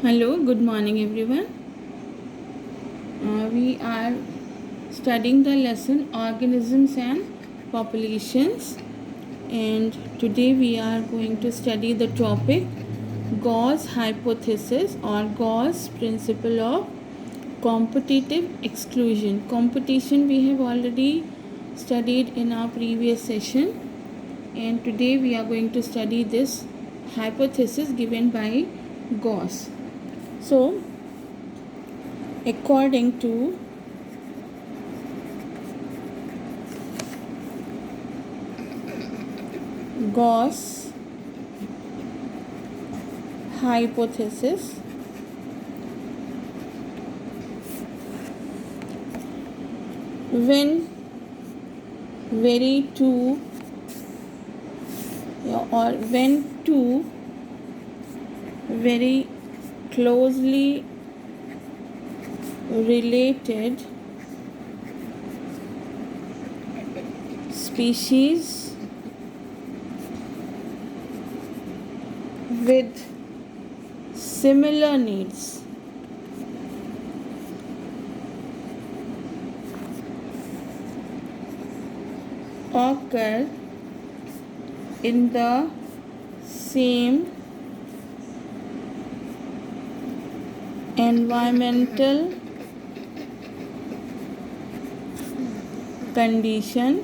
Hello, good morning everyone. We are studying the lesson organisms and populations, and today we are going to study the topic Gauss hypothesis or Gauss principle of competitive exclusion. Competition we have already studied in our previous session, and today we are going to study this hypothesis given by Gauss. So, according to Gauss hypothesis, when very two or when two very closely related species with similar needs occur in the same environmental condition,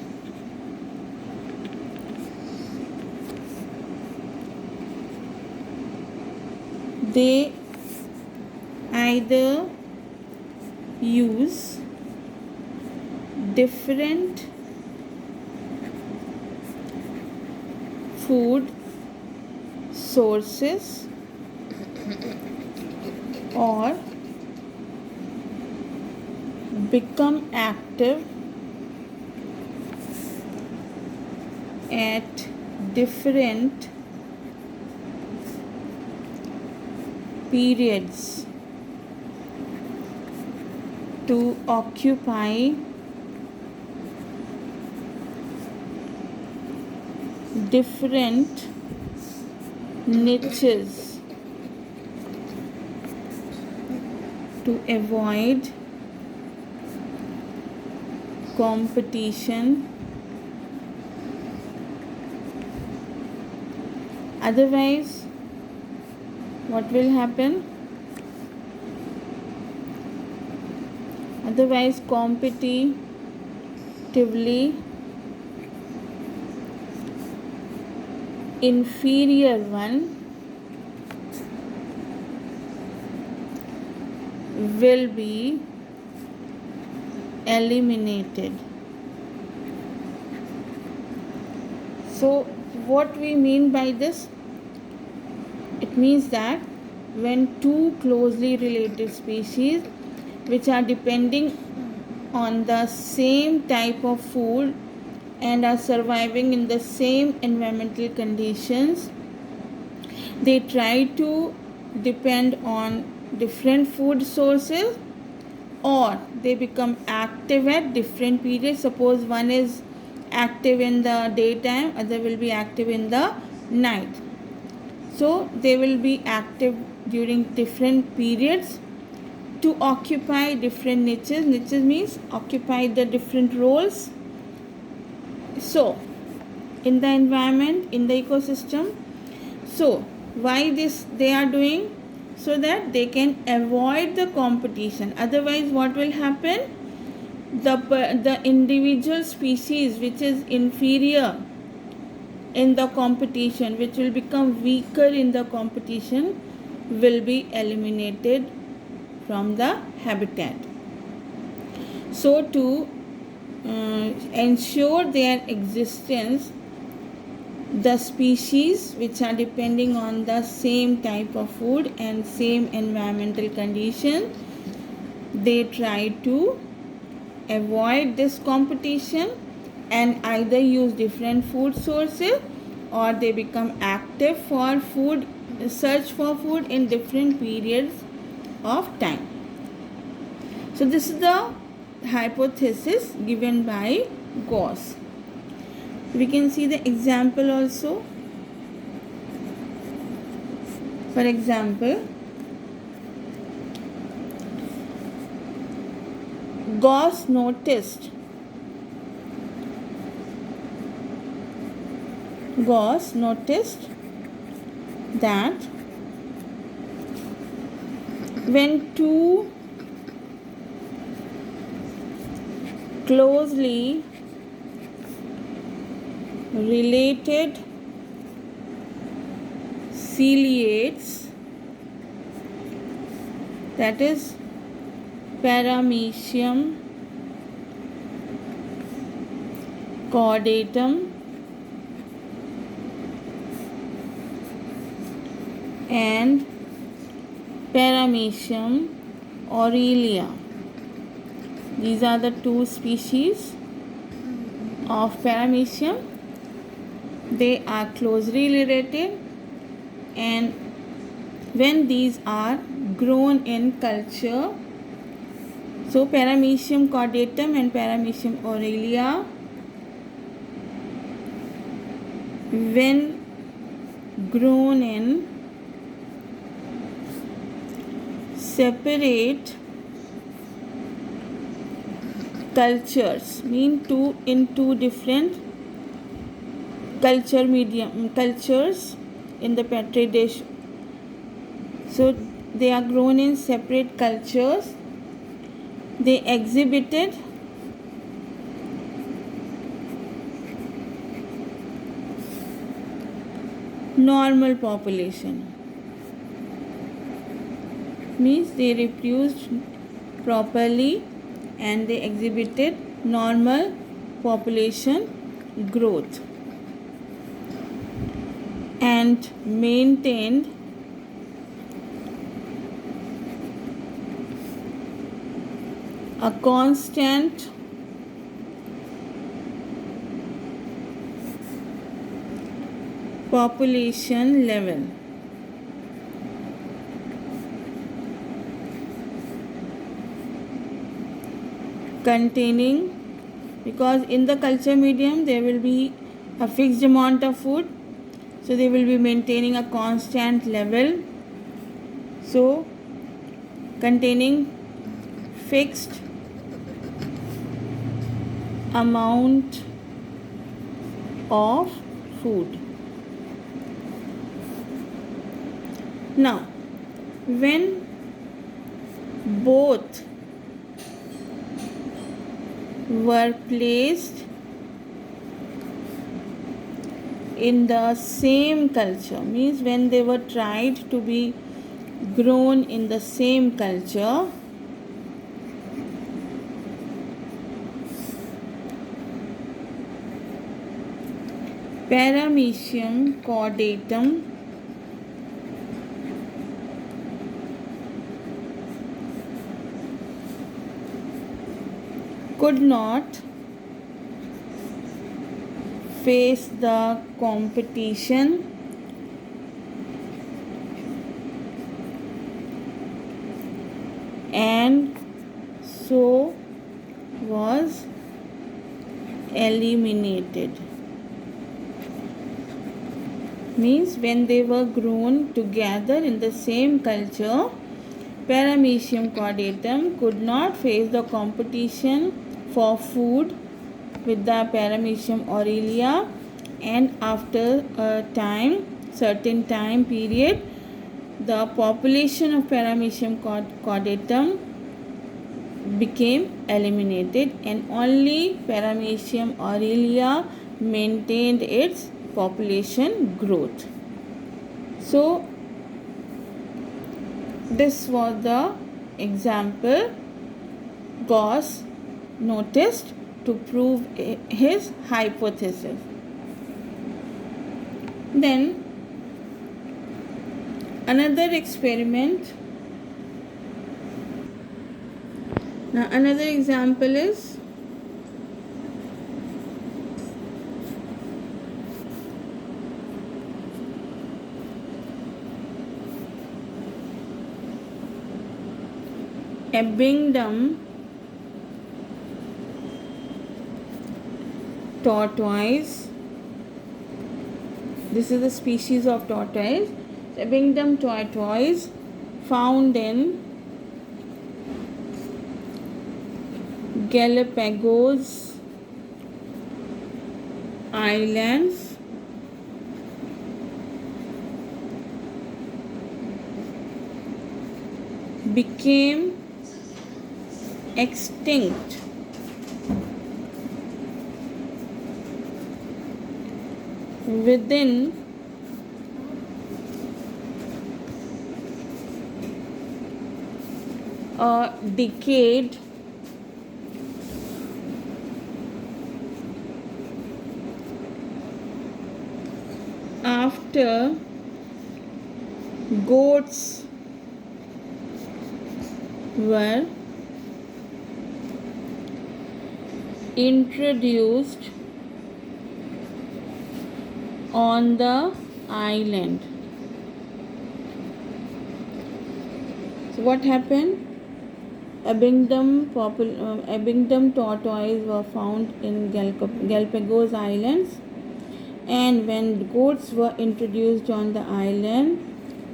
they either use different food sources or become active at different periods to occupy different niches to avoid competition. Otherwise, what will happen? Otherwise, competitively inferior one will be eliminated. So, what we mean by this? It means that when two closely related species which are depending on the same type of food and are surviving in the same environmental conditions, they try to depend on different food sources, or they become active at different periods. Suppose one is active in the daytime, other will be active in the night. So they will be active during different periods to occupy different niches. Niches means occupy the different roles. So in the environment, in the ecosystem. So why this they are doing? So that they can avoid the competition. Otherwise, what will happen? The individual species which is inferior in the competition, which will become weaker in the competition, will be eliminated from the habitat. So to ensure their existence, the species which are depending on the same type of food and same environmental condition, they try to avoid this competition and either use different food sources, or they become active for food, search for food in different periods of time. So this is the hypothesis given by Gauss. We can see the example also. For example, Gauss noticed that when two closely related ciliates, that is Paramecium caudatum and Paramecium aurelia. These are the two species of Paramecium. They are closely related, and when these are grown in culture, so Paramecium caudatum and Paramecium aurelia, when grown in separate cultures, mean in two different cultures in the petri dish. So they are grown in separate cultures. They exhibited normal population, means they reproduced properly and they exhibited normal population growth and maintained a constant population level. Containing, because in the culture medium there will be a fixed amount of food, so they will be maintaining a constant level. So containing fixed amount of food. Now, when both were placed in the same culture, means when they were tried to be grown in the same culture, Paramecium caudatum could not face the competition and so was eliminated. Means when they were grown together in the same culture, Paramecium caudatum could not face the competition for food with the Paramecium aurelia, and after a certain time period, the population of Paramecium caudatum became eliminated and only Paramecium aurelia maintained its population growth. So this was the example Gauss noticed to prove his hypothesis. Then another experiment. Now another example is Abingdon tortoise. This is the species of tortoise. Abingdon tortoise found in Galapagos Islands became extinct within a decade after goats were introduced on the island. So what happened? Abingdon tortoise were found in Galapagos Islands, and when goats were introduced on the island,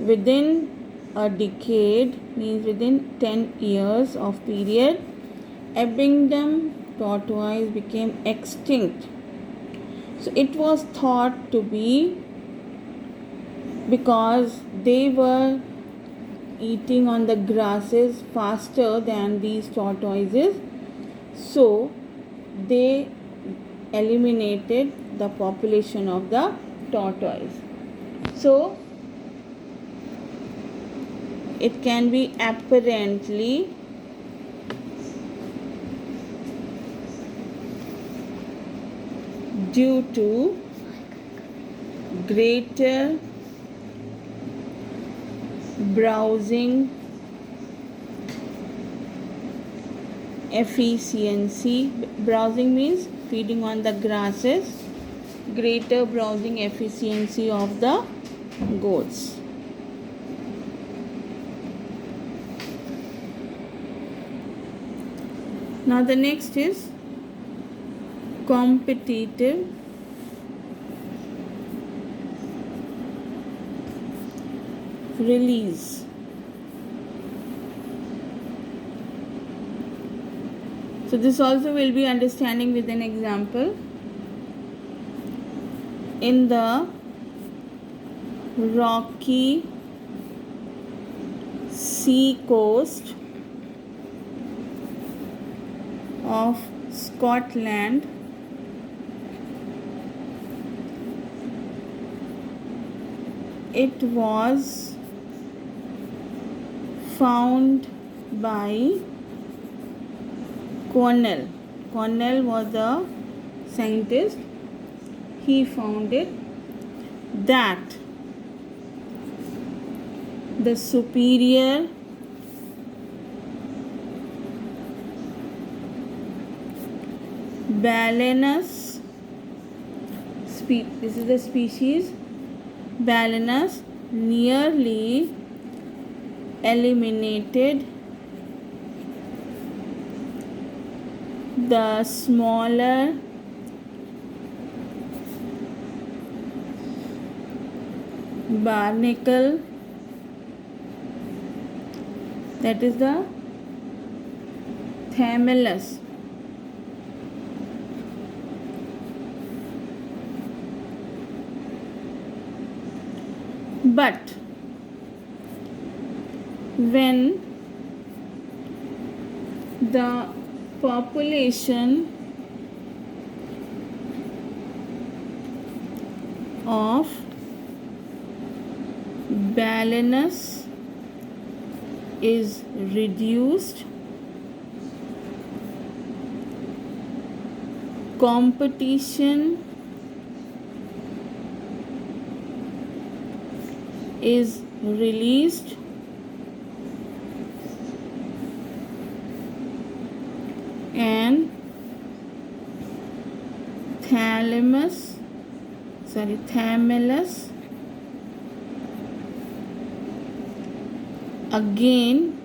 within a decade, means within 10 years of period, Abingdon tortoise became extinct. So it was thought to be because they were eating on the grasses faster than these tortoises, so they eliminated the population of the tortoise. So it can be apparently due to greater browsing efficiency. Browsing means feeding on the grasses. Greater browsing efficiency of the goats. Now the next is competitive release. So this also will be understanding with an example. In the rocky sea coast of Scotland, it was found by Cornell. Cornell was a scientist. He found it that the superior Balanus, this is the species, Balanus nearly eliminated the smaller barnacle, that is the Thamellus. But when the population of Balanus is reduced, competition is released, and Thamellus again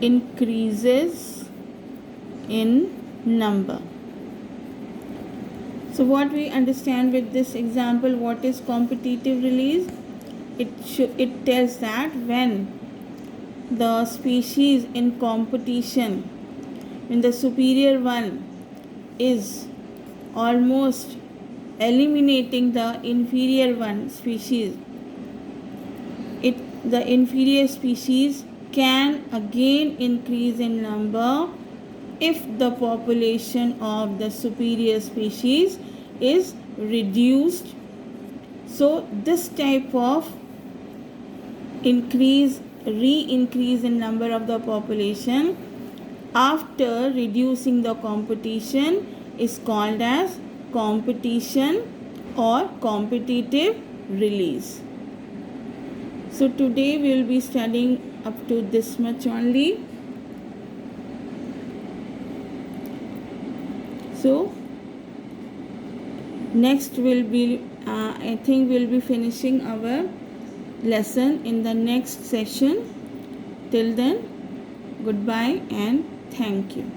increases in number. So what we understand with this example, what is competitive release? It tells that when the species in competition, when the superior one is almost eliminating the inferior one species, the inferior species can again increase in number if the population of the superior species is reduced. So this type of re-increase in number of the population after reducing the competition is called as competition or competitive release. So today we will be studying up to this much only. So next will be I think we'll be finishing our lesson in the next session. Till then, goodbye and thank you.